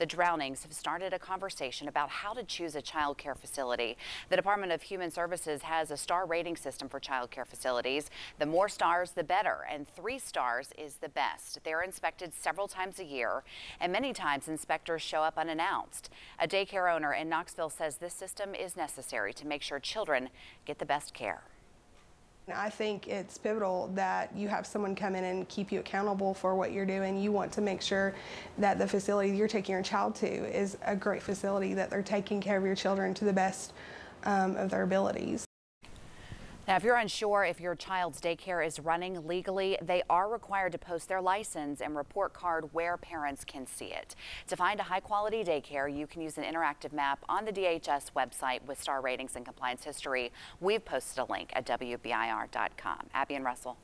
The drownings have started a conversation about how to choose a child care facility. The Department of Human Services has a star rating system for child care facilities. The more stars, the better, and 3 stars is the best. They're inspected several times a year, and many times inspectors show up unannounced. A daycare owner in Knoxville says this system is necessary to make sure children get the best care. I think it's pivotal that you have someone come in and keep you accountable for what you're doing. You want to make sure that the facility you're taking your child to is a great facility, that they're taking care of your children to the best of their abilities. Now, if you're unsure if your child's daycare is running legally, they are required to post their license and report card where parents can see it. To find a high-quality daycare, you can use an interactive map on the DHS website with star ratings and compliance history. We've posted a link at WBIR.com. Abby and Russell.